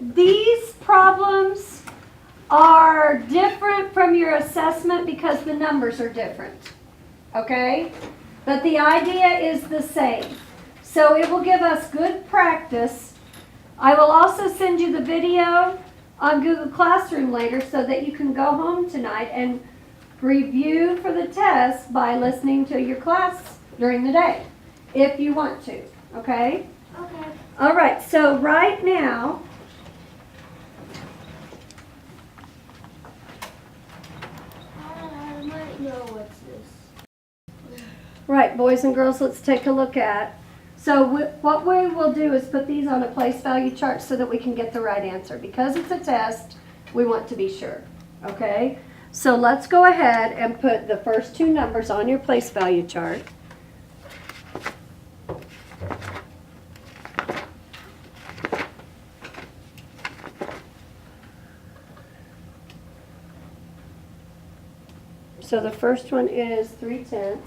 These problems are different from your assessment because the numbers are different, okay? But the idea is the same. So it will give us good practice. I will also send you the video on Google Classroom later so that you can go home tonight and review for the test by listening to your class during the day, if you want to, okay? Okay. All right, so right now, I might know what's this. right, boys and girls, let's take a look at. So what we will do is put these on a place value chart so that we can get the right answer. Because it's a test, we want to be sure, okay? So let's go ahead and put the first two numbers on your place value chart. So the first one is 3/10.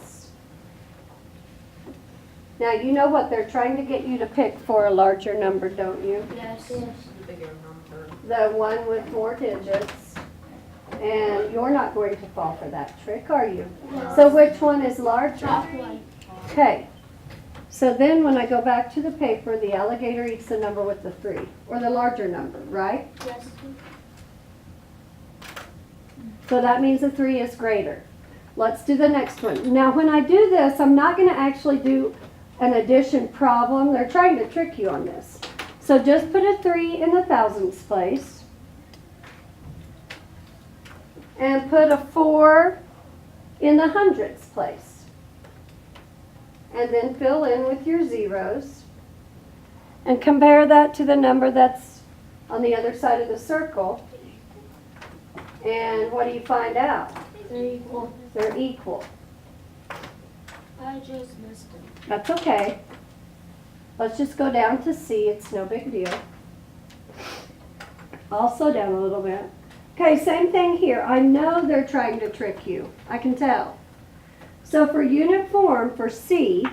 Now you know what they're trying to get you to pick for a larger number, don't you? Yes. The bigger number. The one with more digits. And you're not going to fall for that trick, are you? No. So which one is larger? Top one. Okay. So then when I go back to the paper, the alligator eats the number with the 3, or the larger number, right? Yes. So that means the 3 is greater. Let's do the next one. Now when I do this, I'm not going to actually do an addition problem. They're trying to trick you on this. So just put a 3 in the thousandths place. And put a 4 in the hundredths place. And then fill in with your zeros. And compare that to the number that's on the other side of the circle. And what do you find out? They're equal. They're equal. I just missed them. That's okay. Let's just go down to C. It's no big deal. I'll slow down a little bit. Okay, same thing here. I know they're trying to trick you. I can tell. So for unit form, for C,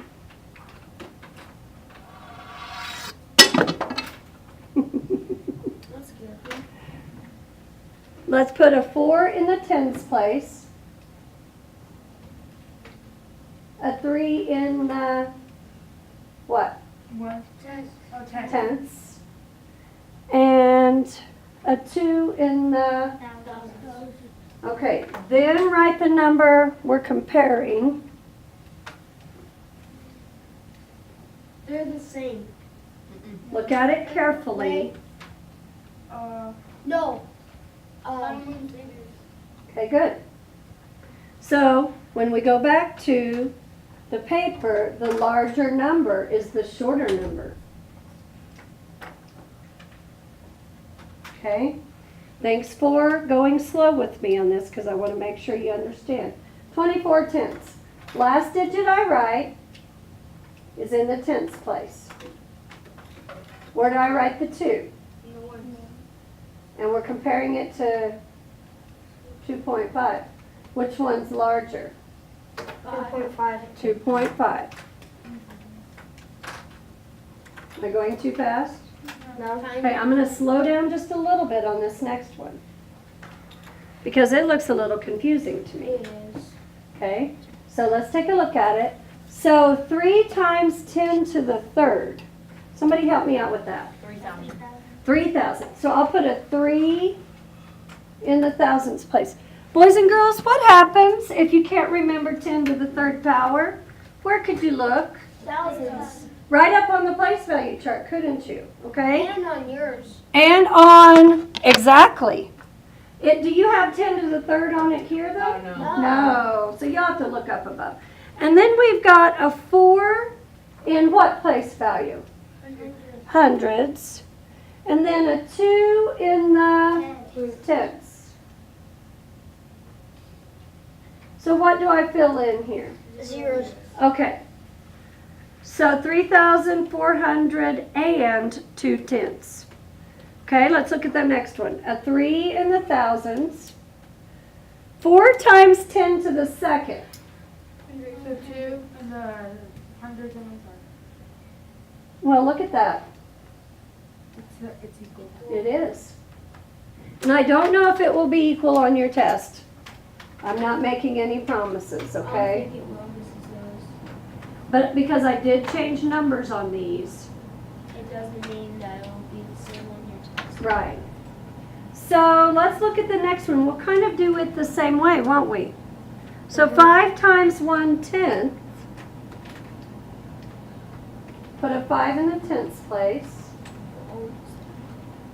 That's good. let's put a 4 in the tens place, a 3 in the what? What? Oh, 10. Tenths, and a 2 in the, okay, then write the number we're comparing. They're the same. Look at it carefully. No. Okay, good. So when we go back to the paper, the larger number is the shorter number. Okay? Thanks for going slow with me on this because I want to make sure you understand. 24/10. Last digit I write is in the tenths place. Where do I write the 2? And we're comparing it to 2.5. Which one's larger? 2.5. 2.5. Am I going too fast? No. Okay, I'm going to slow down just a little bit on this next one because it looks a little confusing to me. It is. Okay, so let's take a look at it. So 3 times 10 to the third. Somebody help me out with that. 3,000. 3,000. So I'll put a 3 in the thousandths place. Boys and girls, what happens if you can't remember 10 to the third power? Where could you look? Thousands. Right up on the place value chart, couldn't you? Okay? And on yours. And on, exactly. Do you have 10 to the third on it here though? No. No, so you'll have to look up above. And then we've got a 4 in what place value? Hundreds. And then a 2 in the tenths. So what do I fill in here? Zeros. Okay. So 3,400 and 2/10. Okay, let's look at the next one. A 3 in the thousands. 4 times 10 to the second. So 2 and the hundreds and Well, look at that. it's It's equal. It is. And I don't know if it will be equal on your test. I'm not making any promises, I okay? don't think it will, Mrs. Rose. But because I did change numbers on these. It doesn't mean that it will be the same on your test. Right. So let's look at the next one. We'll kind of do it the same way, won't we? So 5 times 1/10. Put a 5 in the tenths place.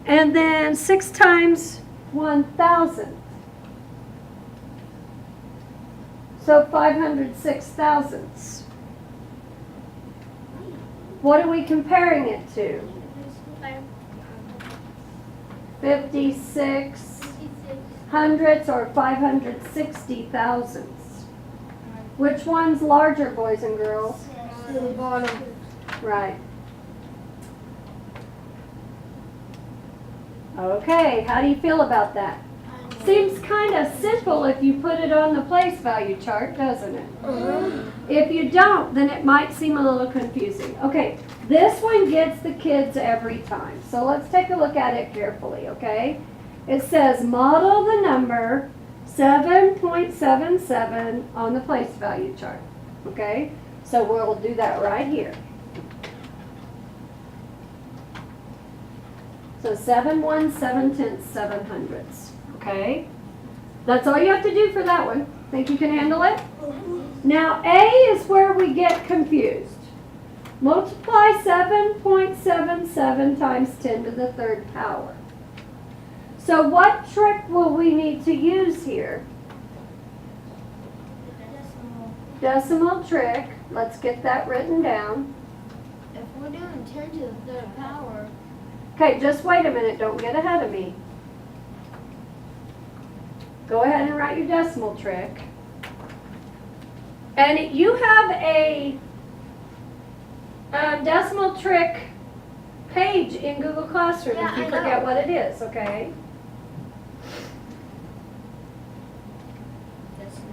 And then 6 times 1,000. So 506 thousandths. What are we comparing it to? 56 hundredths or 560 thousandths? Which one's larger, boys and girls? To the bottom. Right. Okay, how do you feel about that? Seems kind of simple if you put it on the place value chart, doesn't it? If you don't, then it might seem a little confusing. Okay, this one gets the kids every time. So let's take a look at it carefully, okay? It says model the number 7.77 on the place value chart, okay? So we'll do that right here. So 7 hundredths, okay? That's all you have to do for that one. Think you can handle it? Now A is where we get confused. Multiply 7.77 times 10 to the third power. So what trick will we need to use here? Decimal trick. Let's get that written down. If we're doing 10 to the third power, Okay, just wait a minute. Don't get ahead of me. Go ahead and write your decimal trick. And you have a decimal trick page in Google Classroom Yeah, if you I forget know. what it is, okay? that's not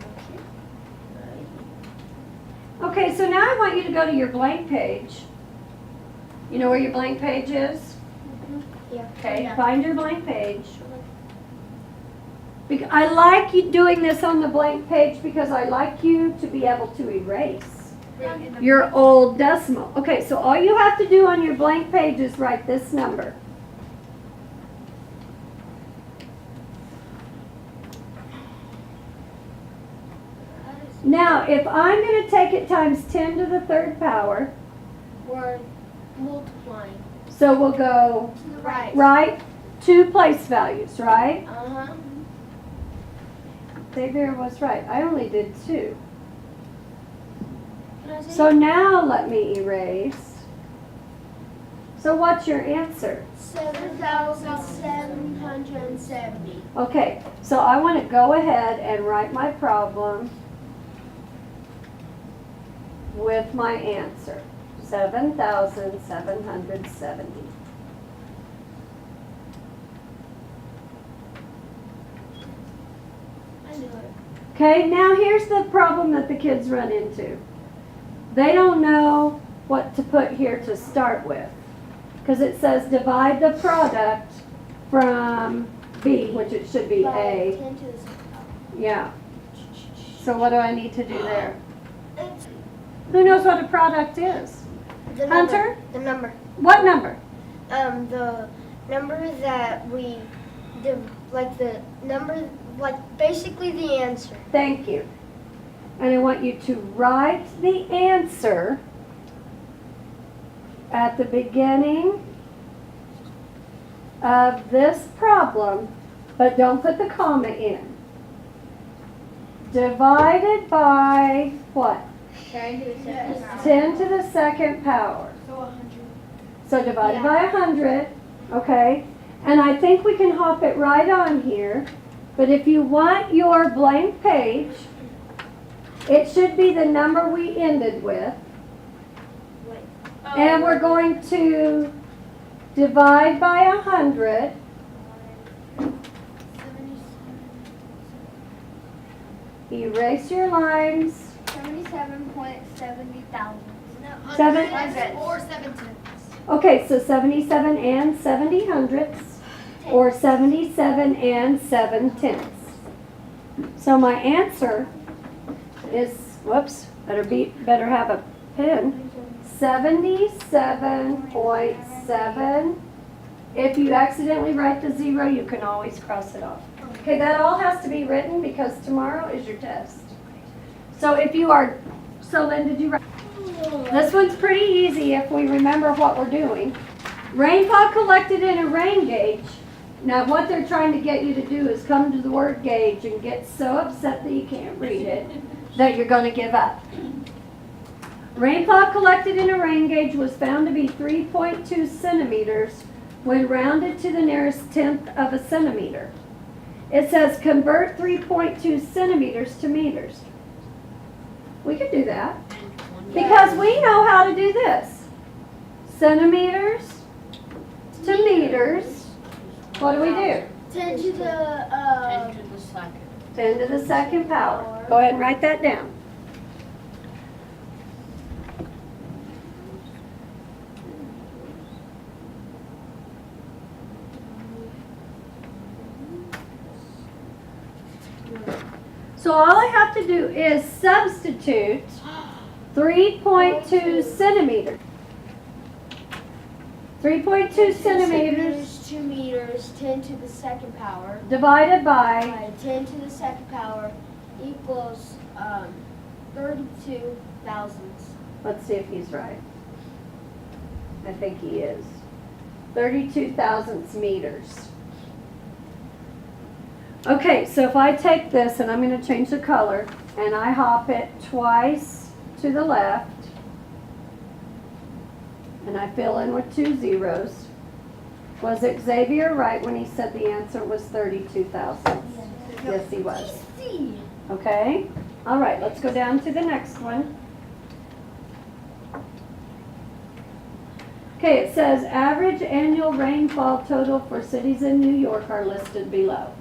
it. Okay, so now I want you to go to your blank page. You know where your blank page is? Yeah. Okay, Yeah. find your blank page. I like you doing this on the blank page because I like you to be able to erase your old decimal. Okay, so all you have to do on your blank page is write this number. Now, if I'm going to take it times 10 to the third power, We're multiplying. so we'll go right 2 place values, right? Uh-huh. Xavier was right. I only did 2. Can I say So now let me erase. So what's your answer? 7,770. Okay, so I want to go ahead and write my problem with my answer. 7,770. I knew it. Okay, now here's the problem that the kids run into. They don't know what to put here to start with. Because it says divide the product from B, which it should be By A. 10 to the second power. Yeah. So what do I need to do there? It's Who knows what a product is? the Hunter? number. The number. What number? The number that we, like the number, like basically the answer. Thank you. And I want you to write the answer at the beginning of this problem, but don't put the comma in. Divided by what? 10 to the second power. 10 to the second power. So 100. So divided Yeah. by 100, okay? And I think we can hop it right on here. But if you want your blank page, it should be the number we ended with. And we're going to divide by 100. Erase your lines. 77.70 thousand. Seven. Or 7 tenths. Okay, so 77 and 70 hundredths, or 77 and 7 tenths. So my answer is, whoops, better have a pen. 77.7. If you accidentally write the 0, you can always cross it off. Okay, that all has to be written because tomorrow is your test. So if you are, so Lynn, did you write? This one's pretty easy if we remember what we're doing. Rainfall collected in a rain gauge. Now what they're trying to get you to do is come to the word gauge and get so upset that you can't read it that you're going to give up. Rainfall collected in a rain gauge was found to be 3.2 centimeters when rounded to the nearest tenth of a centimeter. It says convert 3.2 centimeters to meters. We could do that because we know how to do this. Centimeters to meters. What do we do? 10 to the 10 to the second. 10 to the second power. Go ahead and write that down. So all I have to do is substitute 3.2 centimeters. 3.2 centimeters 2 meters, 10 to the second power. divided by 10 to the second power equals 32 thousandths. let's see if he's right. I think he is. 32 thousandths meters. Okay, so if I take this and I'm going to change the color and I hop it twice to the left and I fill in with 2 zeros, was Xavier right when he said the answer was 32 thousandths? Yes, he was. Okay, all right, let's go down to the next one. Okay, it says average annual rainfall total for cities in New York are listed below.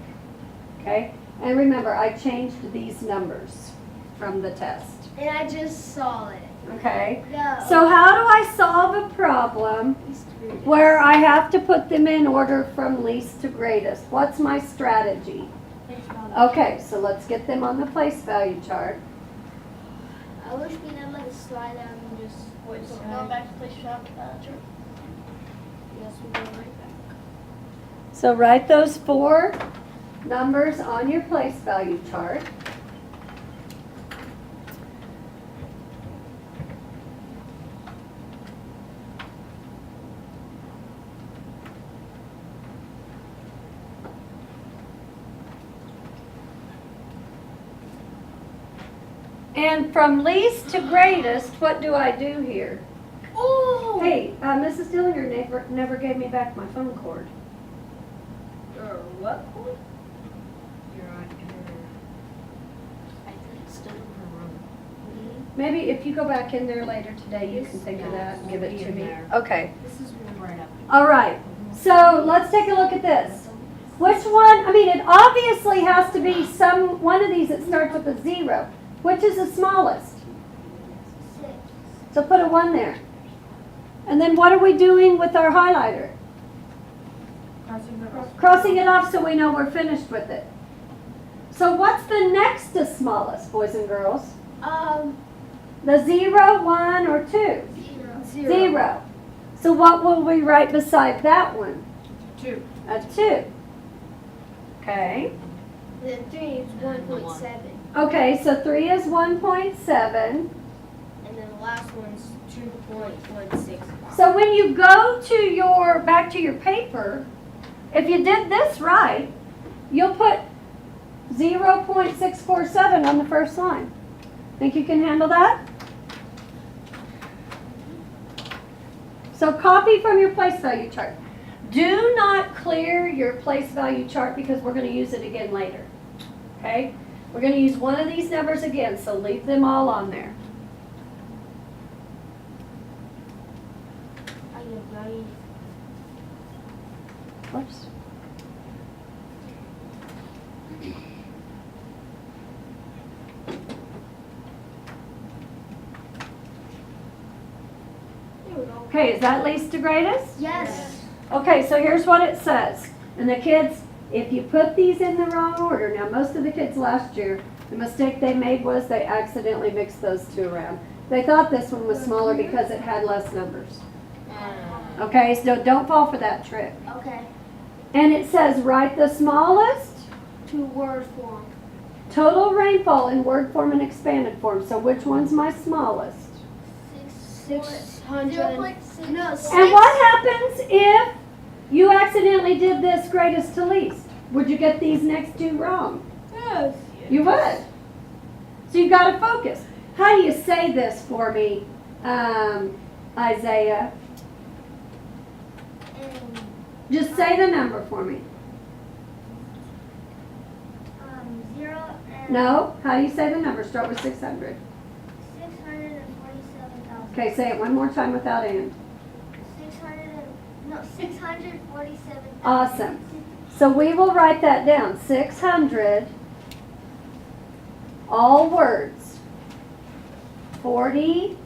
Okay, and remember, I changed these numbers from the test. And I just saw it. Okay, No. so how do I solve a problem where I have to put them in order from least to greatest? What's my strategy? Okay, so let's get them on the place value chart. I wish we never let it slide out and just Going back to place chapter. Yes, we go right back. So write those 4 numbers on your place value chart. And from least to greatest, what do I do here? Oh! Hey, Mrs. Dillinger never gave me back my phone cord. What? You're on I think it's still in her room. Maybe if you go back in there later today, you can think of that and give it to me. Okay. This is one right up. All right. So let's take a look at this. Which one? I mean, it obviously has to be one of these that starts with a 0. Which is the smallest? 6. So put a 1 there. And then what are we doing with our highlighter? Crossing it off so we know we're finished with it. So what's the next to smallest, boys and girls? The 0, 1, or 2? 0. So what will we write beside that one? 2. A 2. Okay. Then 3 is 1.7. Okay, so 3 is 1.7. And then the last one's 2.16. So when you go to back to your paper, if you did this right, you'll put 0.647 on the first line. Think you can handle that? So copy from your place value chart. Do not clear your place value chart because we're going to use it again later. Okay? We're going to use one of these numbers again, so leave them all on there. Whoops. Okay, Okay, is that least to greatest? Yes. Okay, so here's what it says. And the kids, if you put these in the wrong order, now most of the kids last year, the mistake they made was they accidentally mixed those two around. They thought this one was smaller because it had less numbers. Okay, so don't fall for that trick. Okay. And it says write the smallest To word form. total rainfall in word form and expanded form. So which one's my smallest? 600. No, And what happens if you accidentally did this greatest to least? Would you get these next two wrong? Yes. You would. So you've got to focus. How do you say this for me, Isaiah? Just say the number for me. 0 and No? How do you say the number? Start with 600. 647,000. Okay, say it one more time without and. 647,000. Awesome. So we will write that down. 600, all words. 47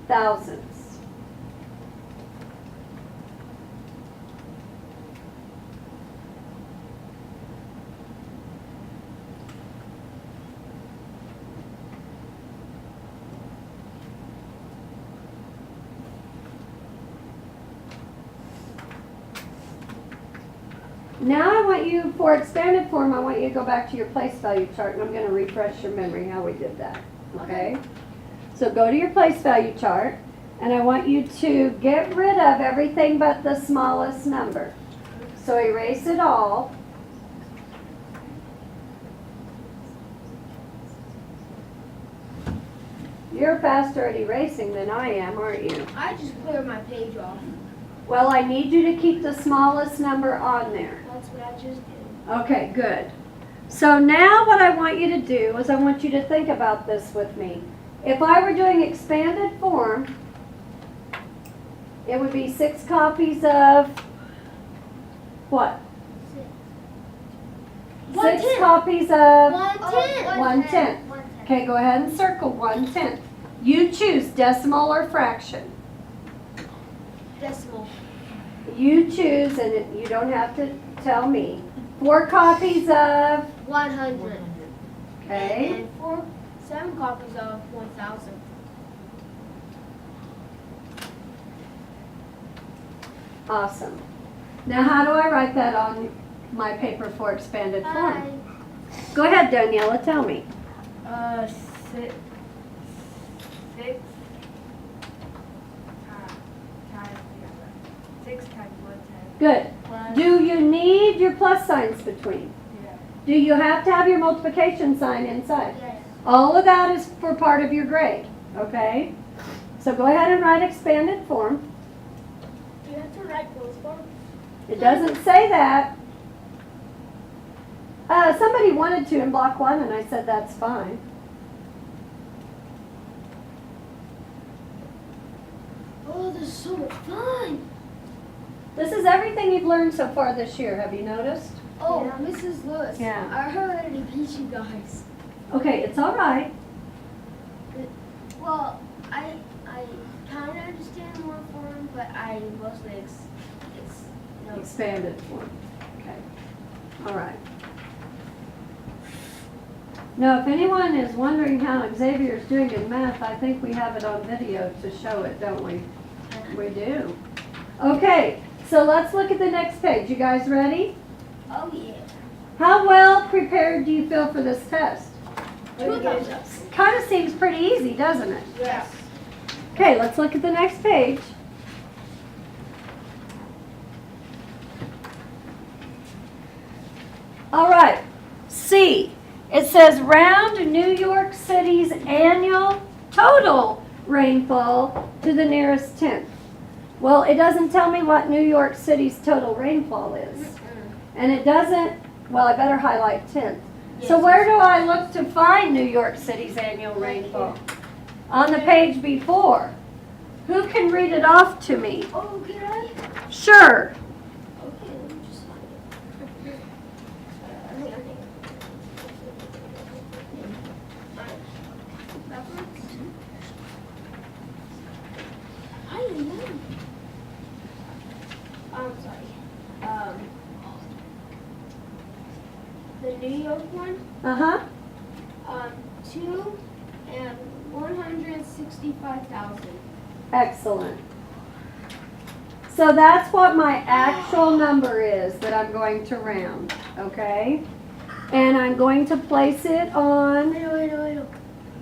thousandths. Now I want you, for expanded form, I want you to go back to your place value chart, and I'm going to refresh your memory how we did that, okay? So go to your place value chart, and I want you to get rid of everything but the smallest number. So erase it all. You're faster at erasing than I am, aren't you? I just cleared my page off. Well, I need you to keep the smallest number on there. That's what I just did. Okay, good. So now what I want you to do is I want you to think about this with me. If I were doing expanded form, it would be 6 copies of what? 6 1/10. copies of 1/10. 1/10. Okay, go ahead and circle 1/10. You choose decimal or fraction. Decimal. You choose, and you don't have to tell me. 4 copies of, 100. okay, And 7 copies of 1,000. awesome. Now how do I write that on my paper for expanded form? Go ahead, Daniela, tell me. 6 times 110. Good. Plus, Do you need your plus signs between? yeah. Do you have to have your multiplication sign inside? Yes. All of that is for part of your grade, okay? So go ahead and write expanded form. Do you have to write those forms? It doesn't say that. Somebody wanted to in block 1, and I said that's fine. Oh, this is so much fun. This is everything you've learned so far this year. Have you noticed? Oh, Yeah. Mrs. Lewis. Yeah. I already beat you guys. Okay, it's all right. Well, I kind of understand more form, but I mostly no. Expanded form. Okay. All right. Now, if anyone is wondering how Xavier's doing in math, I think we have it on video to show it, don't we? We do. Okay, so let's look at the next page. You guys ready? Oh yeah. How well prepared do you feel for this test? Two thumbs up. Kind of seems pretty easy, doesn't it? Yes. Okay, let's look at the next page. All right, C. It says round New York City's annual total rainfall to the nearest tenth. Well, it doesn't tell me what New York City's total rainfall is. And it doesn't, well, I better highlight tenth. So where do I look to find New York City's annual rainfall? On the page before. Who can read it off to me? Oh, can I? Sure. Okay, let me just find it. I'm sorry. The New York one. Uh-huh. 2,165,000. Excellent. So that's what my actual number is that I'm going to round, okay? And I'm going to place it on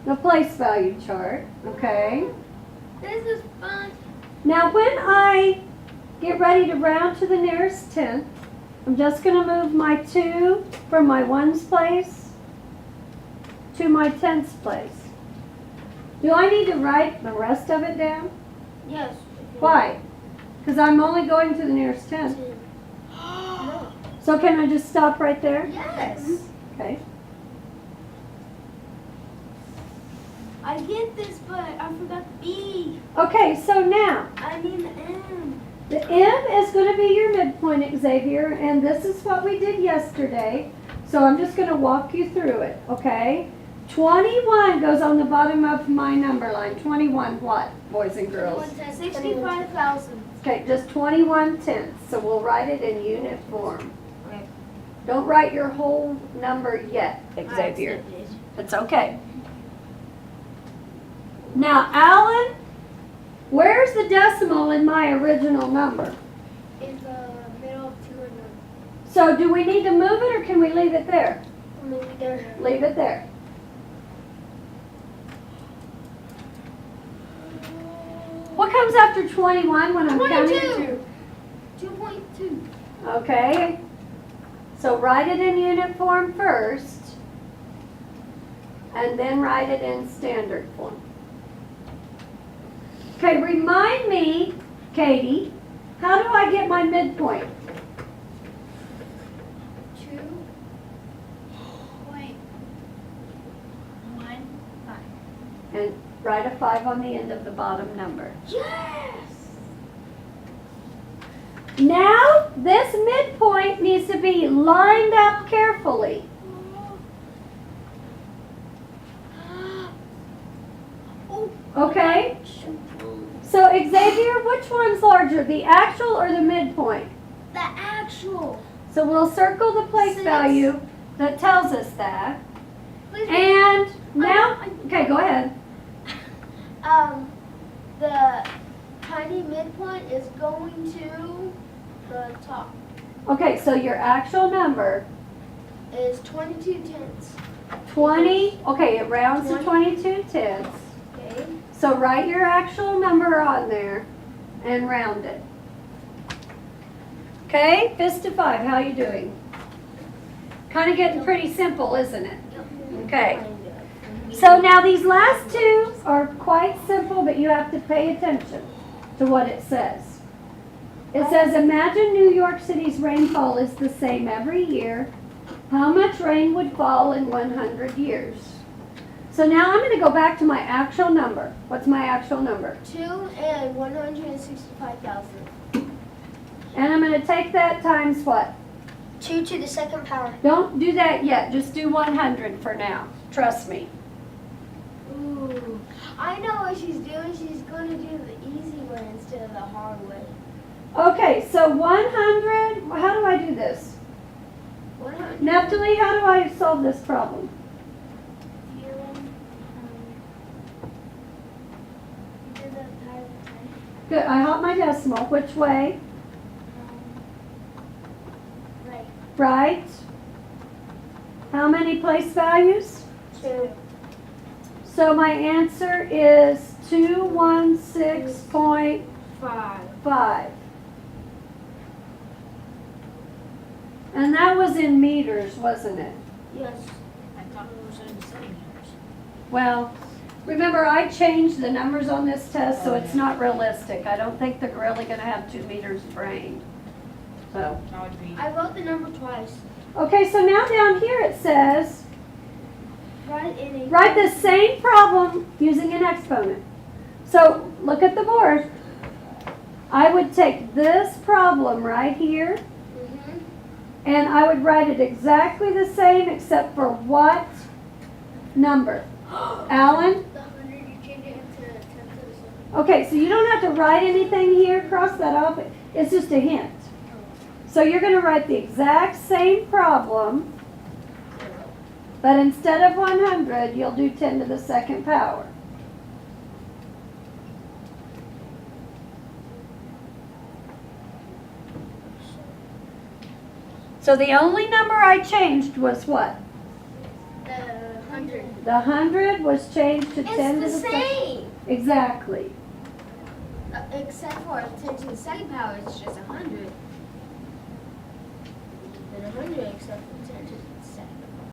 the place value chart, okay? This is fun. Now when I get ready to round to the nearest tenth, I'm just going to move my 2 from my ones place to my tenths place. Do I need to write the rest of it down? Yes. Why? Because I'm only going to the nearest tenth. No. So can I just stop right there? Yes. Okay. I get this, but I forgot the B. Okay, so now, I mean the M. the M is going to be your midpoint, Xavier, and this is what we did yesterday. So I'm just going to walk you through it, okay? 21 goes on the bottom of my number line. 21 what, boys and girls? 65,000. Okay, just 21 tenths. So we'll write it in unit form. Okay. Don't write your whole number yet, Xavier. It's okay. Now, Alan, where's the decimal in my original number? In the middle of 2 and 1. So do we need to move it or can we leave it there? There. Leave it there. What comes after 21 when I'm counting? 2.2. Okay. So write it in unit form first and then write it in standard form. Okay, remind me, Katie, how do I get my midpoint? 2.15. And write a 5 on the end of the bottom number. Yes! Now, this midpoint needs to be lined up carefully. Okay? So, Xavier, which one's larger, the actual or the midpoint? The actual. So we'll circle the place 6. value that tells us that. Please. And now, okay, go ahead. The tiny midpoint is going to the top. Okay, so your actual number, Is 22 tenths. 20, okay, it rounds to 22 tenths. Okay. So write your actual number on there and round it. Okay, fist of 5, how you doing? Kind of getting pretty simple, isn't it? Okay. So now these last two are quite simple, but you have to pay attention to what it says. It says, imagine New York City's rainfall is the same every year. How much rain would fall in 100 years? So now I'm going to go back to my actual number. What's my actual number? 2,165,000. And I'm going to take that times what? 2 to the second power. Don't do that yet. Just do 100 for now. Trust me. Ooh. I know what she's doing. She's going to do the easy way instead of the hard way. Okay, so 100, how do I do this? 100. Naphtali, how do I solve this problem? Good, I hop my decimal. Which way? Right. Right. How many place values? 2. So my answer is 216.5. 5. And that was in meters, wasn't it? Yes. I thought it was in centimeters. Well, remember I changed the numbers on this test, so it's not realistic. I don't think they're really going to have 2 meters brained. So, That would be. I wrote the number twice. okay, so now down here it says, Write in a. write the same problem using an exponent. So, look at the board. I would take this problem right here, Mhm. and I would write it exactly the same except for what number? Alan? The 100, you change it into 10 to the 7. Okay, so you don't have to write anything here, cross that off. It's just a hint. So you're going to write the exact same problem, but instead of 100, you'll do 10 to the second power. So the only number I changed was what? The 100. The 100 was changed to 10 to the It's the second. same. Exactly. Except for 10 to the second power, it's just 100. Then 100 except for 10 to the